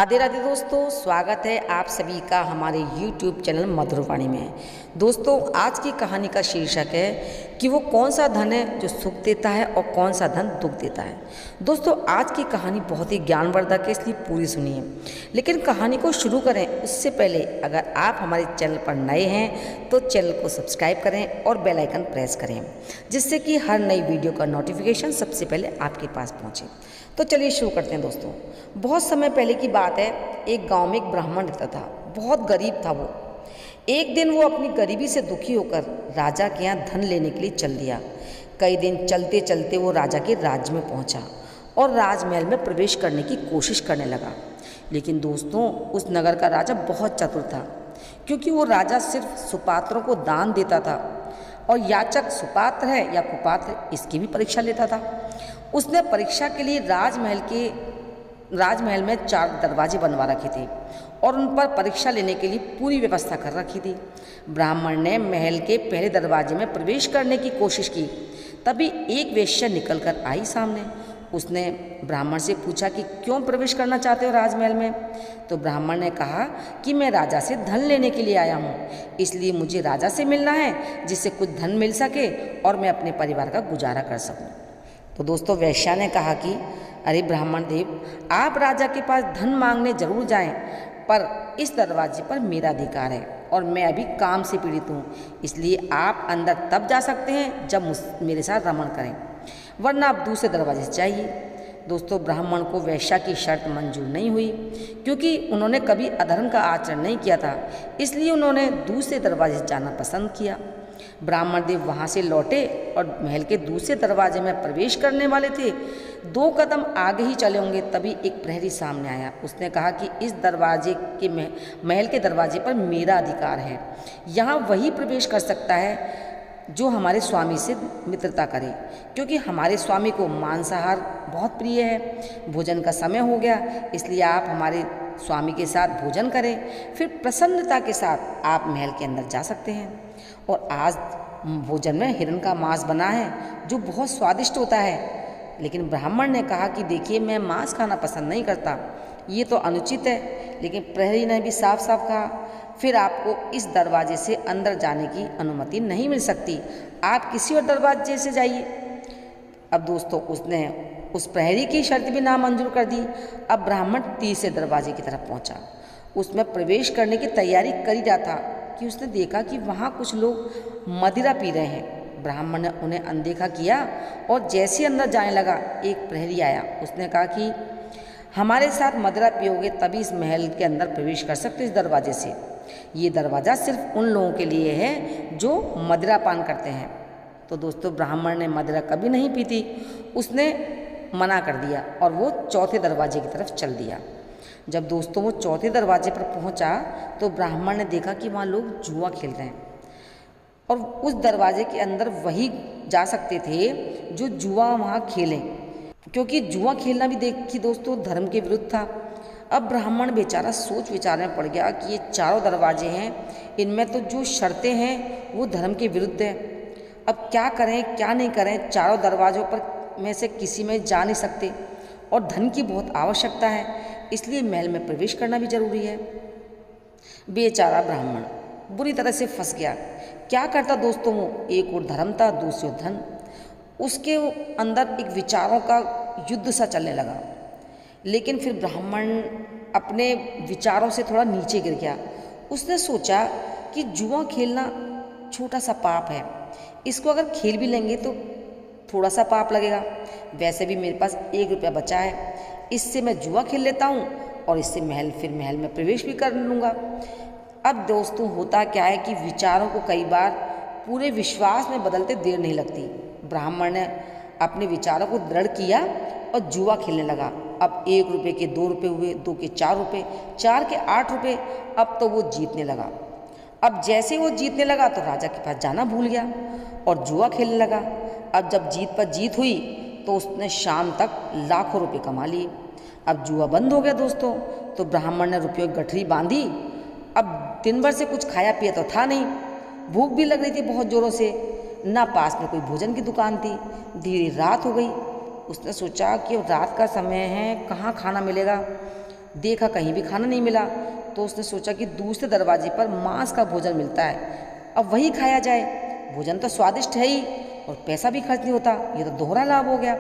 राधे राधे दोस्तों, स्वागत है आप सभी का हमारे YouTube चैनल मधुरवाणी में। दोस्तों, आज की कहानी का शीर्षक है कि वो कौन सा धन है जो सुख देता है और कौन सा धन दुख देता है। दोस्तों, आज की कहानी बहुत ही ज्ञानवर्धक है, इसलिए पूरी सुनिए। लेकिन कहानी को शुरू करें उससे पहले अगर आप हमारे चैनल पर नए हैं तो चैनल को सब्सक्राइब करें और बेल आइकन प्रेस करें, जिससे कि हर नई वीडियो का नोटिफिकेशन सबसे पहले आपके पास पहुँचे। तो चलिए शुरू करते हैं दोस्तों। बहुत समय पहले की बात है, एक गांव में एक ब्राह्मण रहता था। बहुत गरीब था वो। एक दिन वो अपनी गरीबी से दुखी होकर राजा के यहाँ धन लेने के लिए चल दिया। कई दिन चलते चलते वो राजा के राज्य में पहुंचा और राजमहल में प्रवेश करने की कोशिश करने लगा। लेकिन दोस्तों, उस नगर का राजा बहुत चतुर था, क्योंकि वो राजा सिर्फ सुपात्रों को दान देता था और याचक सुपात्र है या कुपात्र इसकी भी परीक्षा लेता था। उसने परीक्षा के लिए राजमहल में 4 दरवाजे बनवा रखे थे और उन पर परीक्षा लेने के लिए पूरी व्यवस्था कर रखी थी। ब्राह्मण ने महल के पहले दरवाजे में प्रवेश करने की कोशिश की। तभी एक वेश्या निकल कर आई सामने। उसने ब्राह्मण से पूछा कि क्यों प्रवेश करना चाहते हो राजमहल में। तो ब्राह्मण ने कहा कि मैं राजा से धन लेने के लिए आया हूँ, इसलिए मुझे राजा से मिलना है, जिससे कुछ धन मिल सके और मैं अपने परिवार का गुजारा कर सकूँ। तो दोस्तों, वेश्या ने कहा कि अरे ब्राह्मण देव, आप राजा के पास धन मांगने जरूर जाएं, पर इस दरवाजे पर मेरा अधिकार है और मैं अभी काम से पीड़ित हूँ, इसलिए आप अंदर तब जा सकते हैं जब मेरे साथ रमण करें, वरना आप दूसरे दरवाजे से जाइए। दोस्तों, ब्राह्मण को वेश्या की शर्त मंजूर नहीं हुई, क्योंकि उन्होंने कभी अधर्म का आचरण नहीं किया था, इसलिए उन्होंने दूसरे दरवाजे से जाना पसंद किया। ब्राह्मण देव वहाँ से लौटे और महल के दूसरे दरवाजे में प्रवेश करने वाले थे। 2 कदम आगे ही चले होंगे, तभी एक प्रहरी सामने आया। उसने कहा कि इस दरवाजे के महल के दरवाजे पर मेरा अधिकार है। यहाँ वही प्रवेश कर सकता है जो हमारे स्वामी से मित्रता करे, क्योंकि हमारे स्वामी को मांसाहार बहुत प्रिय है। भोजन का समय हो गया, इसलिए आप हमारे स्वामी के साथ भोजन करें, फिर प्रसन्नता के साथ आप महल के अंदर जा सकते हैं। और आज भोजन में हिरण का मांस बना है, जो बहुत स्वादिष्ट होता है। लेकिन ब्राह्मण ने कहा कि देखिए, मैं मांस खाना पसंद नहीं करता, ये तो अनुचित है। लेकिन प्रहरी ने भी साफ साफ कहा, फिर आपको इस दरवाजे से अंदर जाने की अनुमति नहीं मिल सकती, आप किसी और दरवाजे से जाइए। अब दोस्तों, उसने उस प्रहरी की शर्त भी नामंजूर कर दी। अब ब्राह्मण तीसरे दरवाजे की तरफ पहुंचा। उसमें प्रवेश करने की तैयारी कर ही रहा था कि उसने देखा कि वहाँ कुछ लोग मदिरा पी रहे हैं। ब्राह्मण ने उन्हें अनदेखा किया और जैसे अंदर जाने लगा, एक प्रहरी आया। उसने कहा कि हमारे साथ मदिरा पियोगे तभी इस महल के अंदर प्रवेश कर सकते इस दरवाजे से। ये दरवाज़ा सिर्फ उन लोगों के लिए है जो मदिरा पान करते हैं। तो दोस्तों, ब्राह्मण ने मदिरा कभी नहीं पीती, उसने मना कर दिया और वो चौथे दरवाजे की तरफ चल दिया। जब दोस्तों वो चौथे दरवाजे पर पहुंचा तो ब्राह्मण ने देखा कि वहाँ लोग जुआ खेल रहे हैं और उस दरवाजे के अंदर वही जा सकते थे जो जुआ वहाँ खेलें, क्योंकि जुआ खेलना भी देखिए दोस्तों धर्म के विरुद्ध था। अब ब्राह्मण बेचारा सोच विचार में पड़ गया कि ये चारों दरवाजे हैं, इनमें तो जो शर्तें हैं वो धर्म के विरुद्ध है। अब क्या करें क्या नहीं करें, चारों दरवाजों पर में से किसी में जा नहीं सकते और धन की बहुत आवश्यकता है, इसलिए महल में प्रवेश करना भी जरूरी है। बेचारा ब्राह्मण बुरी तरह से फंस गया। क्या करता दोस्तों वो, एक और धर्म था, दूसरी ओर धन। उसके अंदर एक विचारों का युद्ध सा चलने लगा। लेकिन फिर ब्राह्मण अपने विचारों से थोड़ा नीचे गिर गया। उसने सोचा कि जुआ खेलना छोटा सा पाप है, इसको अगर खेल भी लेंगे तो थोड़ा सा पाप लगेगा। वैसे भी मेरे पास 1 रुपया बचा है, इससे मैं जुआ खेल लेता हूँ और इससे महल में प्रवेश भी कर लूँगा। अब दोस्तों, होता क्या है कि विचारों को कई बार पूरे विश्वास में बदलते देर नहीं लगती। ब्राह्मण ने अपने विचारों को दृढ़ किया और जुआ खेलने लगा। अब 1 रुपये के 2 रुपये हुए, 2 के 4 रुपये, 4 के 8 रुपये। अब तो वो जीतने लगा। अब जैसे वो जीतने लगा तो राजा के पास जाना भूल गया और जुआ खेलने लगा। अब जब जीत पर जीत हुई तो उसने शाम तक लाखों रुपए कमा लिए। अब जुआ बंद हो गया दोस्तों, तो ब्राह्मण ने रुपयों की गठरी बांधी। अब दिन भर से कुछ खाया पिया तो था नहीं, भूख भी लग रही थी बहुत ज़ोरों से, ना पास में कोई भोजन की दुकान थी। धीरे रात हो गई। उसने सोचा कि रात का समय है, कहाँ खाना मिलेगा। देखा कहीं भी खाना नहीं मिला, तो उसने सोचा कि दूसरे दरवाजे पर मांस का भोजन मिलता है, अब वही खाया जाए। भोजन तो स्वादिष्ट है ही और पैसा भी खर्च नहीं होता, ये तो दोहरा लाभ हो गया।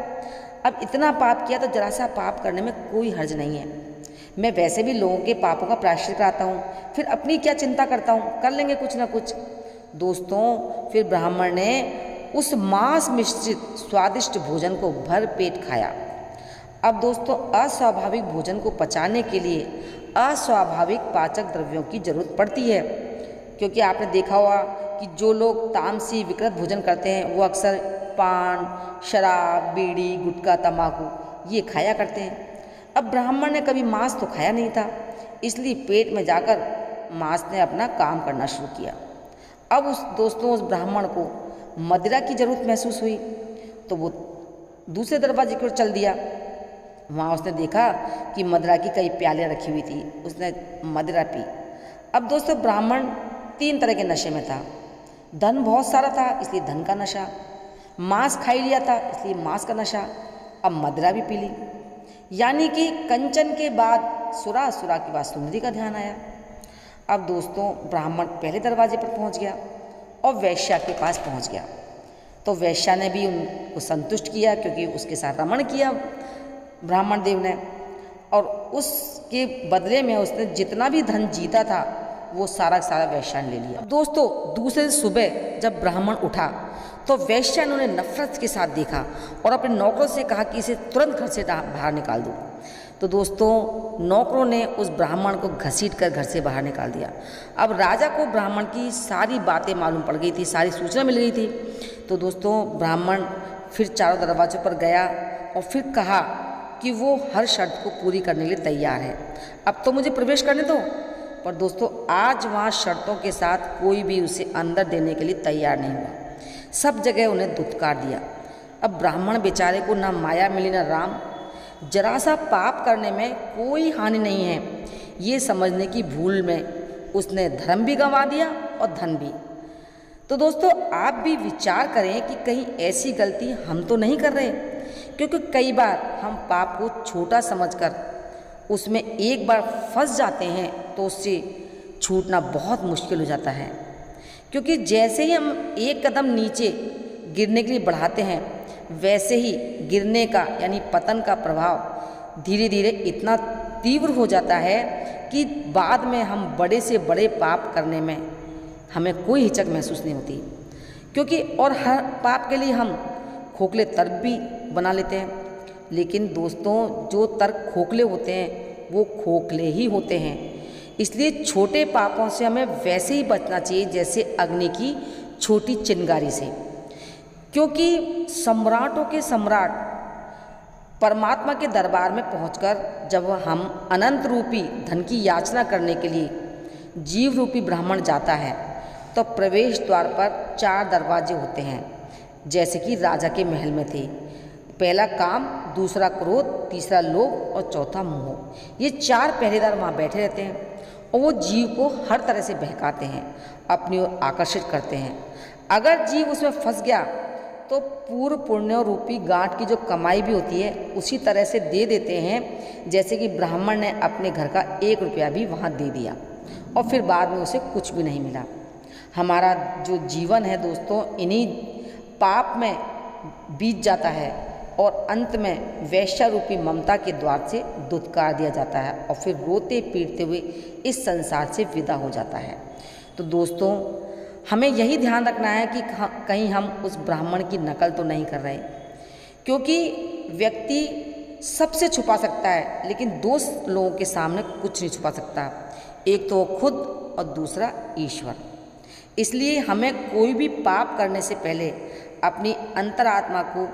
अब इतना पाप किया तो जरा सा पाप करने में कोई हर्ज नहीं है। मैं वैसे भी लोगों के पापों का प्रायश्चित कराता हूँ, फिर अपनी क्या चिंता करता हूँ, कर लेंगे कुछ ना कुछ। दोस्तों, फिर ब्राह्मण ने उस मांस मिश्रित स्वादिष्ट भोजन को भर पेट खाया। अब दोस्तों, अस्वाभाविक भोजन को पचाने के लिए अस्वाभाविक पाचक द्रव्यों की जरूरत पड़ती है, क्योंकि आपने देखा होगा कि जो लोग तामसी विकृत भोजन करते हैं वो अक्सर पान, शराब, बीड़ी, गुटखा, तंबाकू ये खाया करते हैं। अब ब्राह्मण ने कभी मांस तो खाया नहीं था, इसलिए पेट में जाकर मांस ने अपना काम करना शुरू किया। अब उस ब्राह्मण को मदिरा की जरूरत महसूस हुई, तो वो दूसरे दरवाजे की ओर चल दिया। वहाँ उसने देखा कि मदिरा की कई प्याले रखी हुई थी, उसने मदिरा पी। अब दोस्तों, ब्राह्मण 3 तरह के नशे में था। धन बहुत सारा था, इसलिए धन का नशा। मांस खा लिया था, इसलिए मांस का नशा। अब मदिरा भी पी ली, यानी कि कंचन के बाद सुरा, सुरा के बाद सुंदरी का ध्यान आया। अब दोस्तों, ब्राह्मण पहले दरवाजे पर पहुंच गया और वैश्या के पास पहुंच गया। तो वैश्या ने भी उनको संतुष्ट किया, क्योंकि उसके साथ रमण किया ब्राह्मण देव ने, और उसके बदले में उसने जितना भी धन जीता था वो सारा सारा वैश्या ने ले लिया। दोस्तों, दूसरे सुबह जब ब्राह्मण उठा तो वैश्या ने उन्हें नफरत के साथ देखा और अपने नौकरों से कहा कि इसे तुरंत घर से बाहर निकाल दो। तो दोस्तों, नौकरों ने उस ब्राह्मण को घसीट कर घर से बाहर निकाल दिया। अब राजा को ब्राह्मण की सारी बातें मालूम पड़ गई थी, सारी सूचना मिल गई थी। तो दोस्तों, ब्राह्मण फिर चारों दरवाजों पर गया और फिर कहा कि वो हर शर्त को पूरी करने के लिए तैयार है, अब तो मुझे प्रवेश करने दो। पर दोस्तों, आज वहाँ शर्तों के साथ कोई भी उसे अंदर देने के लिए तैयार नहीं हुआ, सब जगह उन्हें धुतकार दिया। अब ब्राह्मण बेचारे को ना माया मिली ना राम। जरा सा पाप करने में कोई हानि नहीं है, ये समझने की भूल में उसने धर्म भी गंवा दिया और धन भी। तो दोस्तों, आप भी विचार करें कि कहीं ऐसी गलती हम तो नहीं कर रहे, क्योंकि कई बार हम पाप को छोटा समझकर उसमें एक बार फंस जाते हैं तो उससे छूटना बहुत मुश्किल हो जाता है। क्योंकि जैसे ही हम एक कदम नीचे गिरने के लिए बढ़ाते हैं, वैसे ही गिरने का यानी पतन का प्रभाव धीरे धीरे इतना तीव्र हो जाता है कि बाद में हम बड़े से बड़े पाप करने में हमें कोई हिचक महसूस नहीं होती। क्योंकि और हर पाप के लिए हम खोखले तर्क भी बना लेते हैं। लेकिन दोस्तों, जो तर्क खोखले होते हैं वो खोखले ही होते हैं। इसलिए छोटे पापों से हमें वैसे ही बचना चाहिए जैसे अग्नि की छोटी चिंगारी से। क्योंकि सम्राटों के सम्राट परमात्मा के दरबार में पहुंचकर जब हम अनंत रूपी धन की याचना करने के लिए जीव रूपी ब्राह्मण जाता है, तो प्रवेश द्वार पर 4 दरवाजे होते हैं, जैसे कि राजा के महल में थे। पहला काम, दूसरा क्रोध, तीसरा लोभ और चौथा मोह। ये 4 पहरेदार वहाँ बैठे रहते हैं और वो जीव को हर तरह से बहकाते हैं, अपनी ओर आकर्षित करते हैं। अगर जीव उसमें फंस गया तो पूर्व पुण्य रूपी गांठ की जो कमाई भी होती है उसी तरह से दे देते हैं, जैसे कि ब्राह्मण ने अपने घर का 1 रुपया भी वहाँ दे दिया और फिर बाद में उसे कुछ भी नहीं मिला। हमारा जो जीवन है दोस्तों, इन्हीं पाप में बीत जाता है और अंत में वैश्या रूपी ममता के द्वार से धुतकार दिया जाता है और फिर रोते पीटते हुए इस संसार से विदा हो जाता है। तो दोस्तों, हमें यही ध्यान रखना है कि कहीं हम उस ब्राह्मण की नकल तो नहीं कर रहे, क्योंकि व्यक्ति सबसे छुपा सकता है लेकिन 2 लोगों के सामने कुछ नहीं छुपा सकता, एक तो वो खुद और दूसरा ईश्वर। इसलिए हमें कोई भी पाप करने से पहले अपनी अंतरात्मा को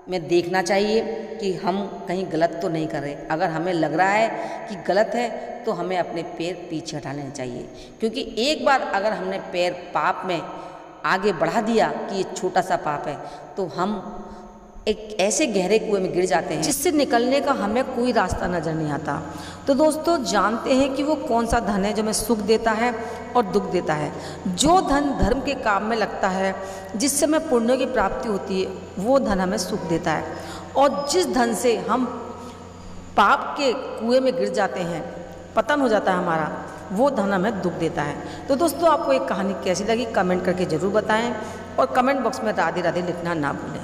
में देखना चाहिए कि हम कहीं गलत तो नहीं कर रहे। अगर हमें लग रहा है कि गलत है तो हमें अपने पैर पीछे हटा लेने चाहिए, क्योंकि एक बार अगर हमने पैर पाप में आगे बढ़ा दिया कि ये छोटा सा पाप है, तो हम एक ऐसे गहरे कुएं में गिर जाते हैं जिससे निकलने का हमें कोई रास्ता नज़र नहीं आता। तो दोस्तों, जानते हैं कि वो कौन सा धन है जो हमें सुख देता है और दुख देता है। जो धन धर्म के काम में लगता है, जिससे हमें पुण्य की प्राप्ति होती है, वो धन हमें सुख देता है। और जिस धन से हम पाप के कुएं में गिर जाते हैं, पतन हो जाता है हमारा, वो धन हमें दुख देता है। तो दोस्तों आपको एक कहानी कैसी लगी कमेंट करके ज़रूर बताएं और कमेंट बॉक्स में राधे राधे लिखना ना भूलें।